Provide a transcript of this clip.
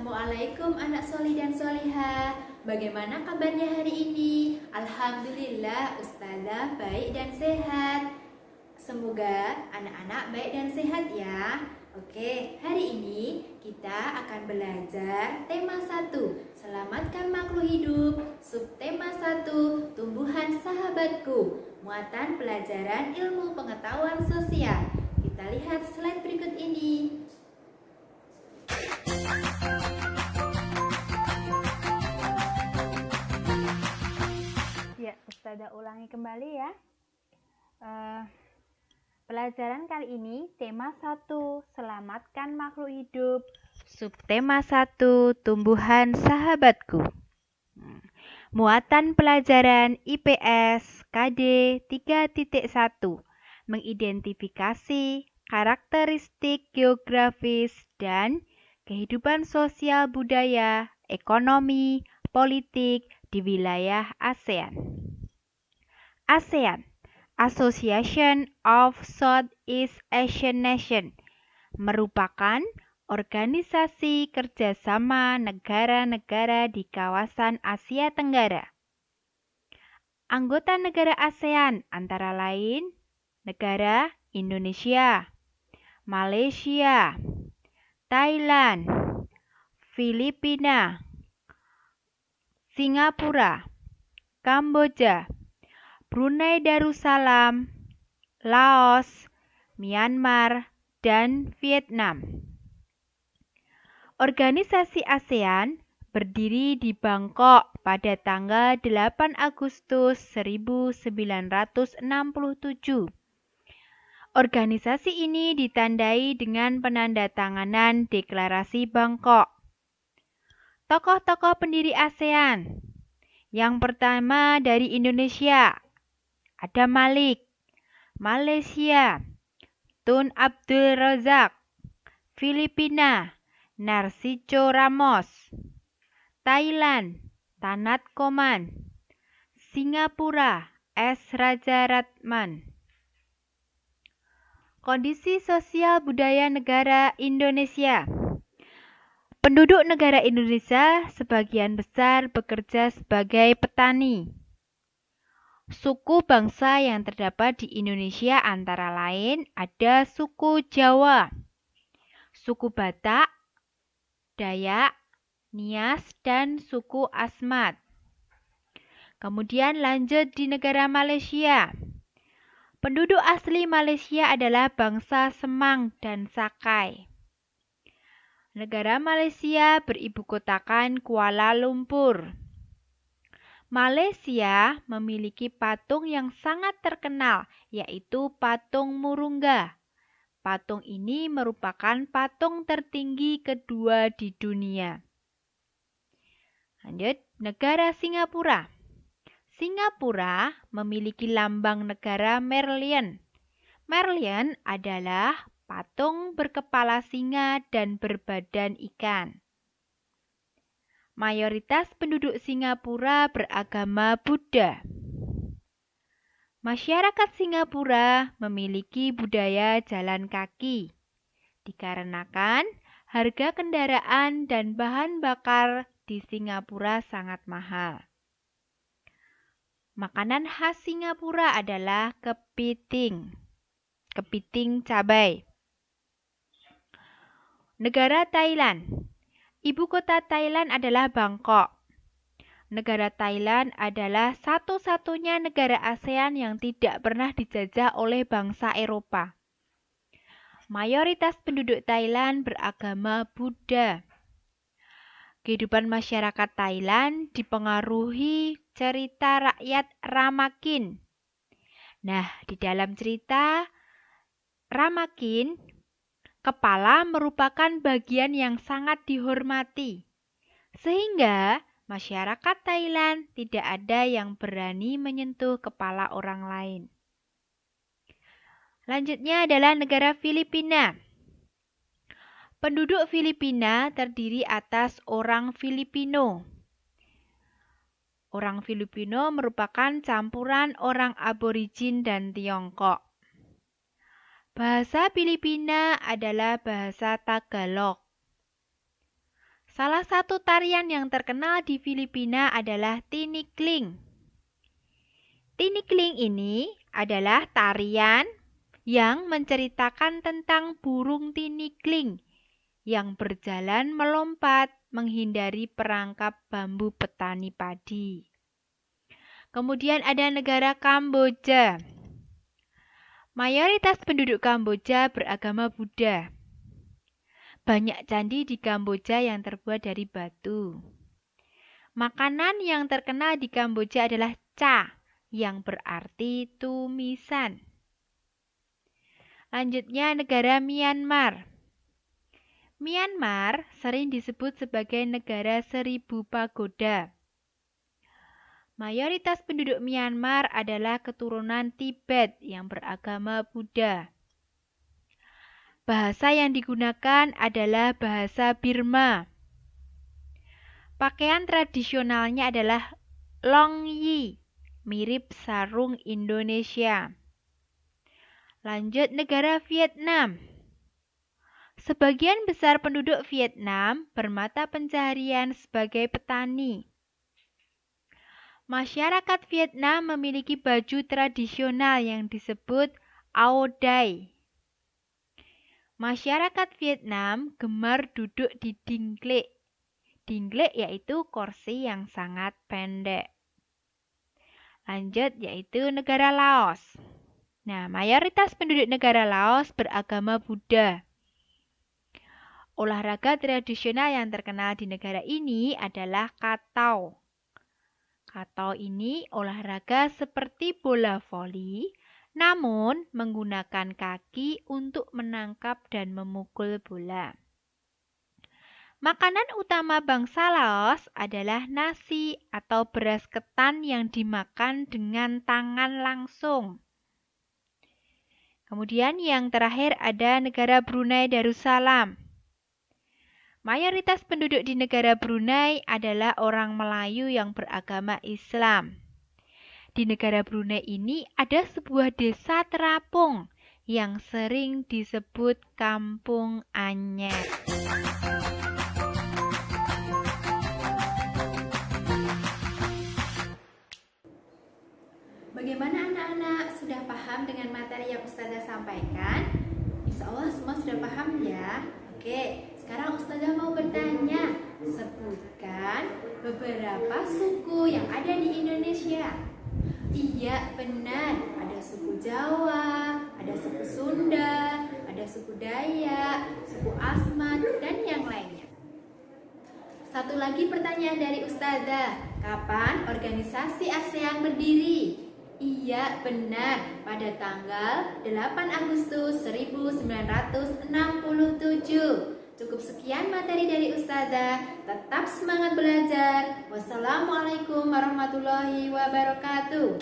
Assalamualaikum anak solih dan solihah. Bagaimana kabarnya hari ini? Alhamdulillah Ustazah baik dan sehat. Semoga anak-anak baik dan sehat ya. Oke, hari ini kita akan belajar tema 1, Selamatkan Makhluk Hidup. Subtema 1, Tumbuhan Sahabatku. Muatan pelajaran ilmu pengetahuan sosial. Kita lihat slide berikut ini. Ya, Ustazah ulangi kembali ya. Pelajaran kali ini tema 1, Selamatkan Makhluk Hidup. Subtema 1, Tumbuhan Sahabatku. Muatan pelajaran IPS KD 3.1, mengidentifikasi karakteristik geografis dan kehidupan sosial budaya, ekonomi, politik di wilayah ASEAN. ASEAN, Association of Southeast Asian Nations, merupakan organisasi kerjasama negara-negara di kawasan Asia Tenggara. Anggota negara ASEAN antara lain negara Indonesia, Malaysia, Thailand, Filipina, Singapura, Kamboja, Brunei Darussalam, Laos, Myanmar, dan Vietnam. Organisasi ASEAN berdiri di Bangkok pada tanggal 8 Agustus 1967. Organisasi ini ditandai dengan penandatanganan Deklarasi Bangkok. Tokoh-tokoh pendiri ASEAN. Yang pertama dari Indonesia, ada Malik. Malaysia, Tun Abdul Razak. Filipina, Narciso Ramos. Thailand, Tanat Koman. Singapura, S. Rajaratnam. Kondisi sosial budaya negara Indonesia. Penduduk negara Indonesia sebagian besar bekerja sebagai petani. Suku bangsa yang terdapat di Indonesia antara lain ada suku Jawa, suku Batak, Dayak, Nias, dan suku Asmat. Kemudian lanjut di negara Malaysia. Penduduk asli Malaysia adalah bangsa Semang dan Sakai. Negara Malaysia beribukotakan Kuala Lumpur. Malaysia memiliki patung yang sangat terkenal, yaitu patung Murungga. Patung ini merupakan patung tertinggi kedua di dunia. Lanjut, negara Singapura. Singapura memiliki lambang negara Merlion. Merlion adalah patung berkepala singa dan berbadan ikan. Mayoritas penduduk Singapura beragama Buddha. Masyarakat Singapura memiliki budaya jalan kaki, dikarenakan harga kendaraan dan bahan bakar di Singapura sangat mahal. Makanan khas Singapura adalah kepiting cabai. Negara Thailand. Ibu kota Thailand adalah Bangkok. Negara Thailand adalah satu-satunya negara ASEAN yang tidak pernah dijajah oleh bangsa Eropa. Mayoritas penduduk Thailand beragama Buddha. Kehidupan masyarakat Thailand dipengaruhi cerita rakyat Ramakin. Nah, di dalam cerita Ramakin, kepala merupakan bagian yang sangat dihormati. Sehingga masyarakat Thailand tidak ada yang berani menyentuh kepala orang lain. Lanjutnya adalah negara Filipina. Penduduk Filipina terdiri atas orang Filipino. Orang Filipino merupakan campuran orang aborigin dan Tiongkok. Bahasa Filipina adalah bahasa Tagalog. Salah satu tarian yang terkenal di Filipina adalah tinikling. Tinikling ini adalah tarian yang menceritakan tentang burung tinikling yang berjalan melompat menghindari perangkap bambu petani padi. Kemudian ada negara Kamboja. Mayoritas penduduk Kamboja beragama Buddha. Banyak candi di Kamboja yang terbuat dari batu. Makanan yang terkenal di Kamboja adalah cha, yang berarti tumisan. Lanjutnya negara Myanmar. Myanmar sering disebut sebagai negara 1000 pagoda. Mayoritas penduduk Myanmar adalah keturunan Tibet yang beragama Buddha. Bahasa yang digunakan adalah bahasa Birma. Pakaian tradisionalnya adalah long yi, mirip sarung Indonesia. Lanjut negara Vietnam. Sebagian besar penduduk Vietnam bermata pencaharian sebagai petani. Masyarakat Vietnam memiliki baju tradisional yang disebut áo dai. Masyarakat Vietnam gemar duduk di dingklek. Dingklek yaitu kursi yang sangat pendek. Lanjut yaitu negara Laos. Nah, mayoritas penduduk negara Laos beragama Buddha. Olahraga tradisional yang terkenal di negara ini adalah katau. Katau ini olahraga seperti bola voli, namun menggunakan kaki untuk menangkap dan memukul bola. Makanan utama bangsa Laos adalah nasi atau beras ketan yang dimakan dengan tangan langsung. Kemudian yang terakhir ada negara Brunei Darussalam. Mayoritas penduduk di negara Brunei adalah orang Melayu yang beragama Islam. Di negara Brunei ini ada sebuah desa terapung yang sering disebut Kampung Anyar. Bagaimana anak-anak? Sudah paham dengan materi yang Ustazah sampaikan? Insya Allah semua sudah paham ya? Oke, sekarang Ustazah mau bertanya. Sebutkan beberapa suku yang ada di Indonesia. Iya, benar. Ada suku Jawa, ada suku Sunda, ada suku Dayak, suku Asmat, dan yang lainnya. Satu lagi pertanyaan dari Ustazah. Kapan organisasi ASEAN berdiri? Iya, benar. Pada tanggal 8 Agustus 1967. Cukup sekian materi dari Ustazah. Tetap semangat belajar. Wassalamualaikum warahmatullahi wabarakatuh.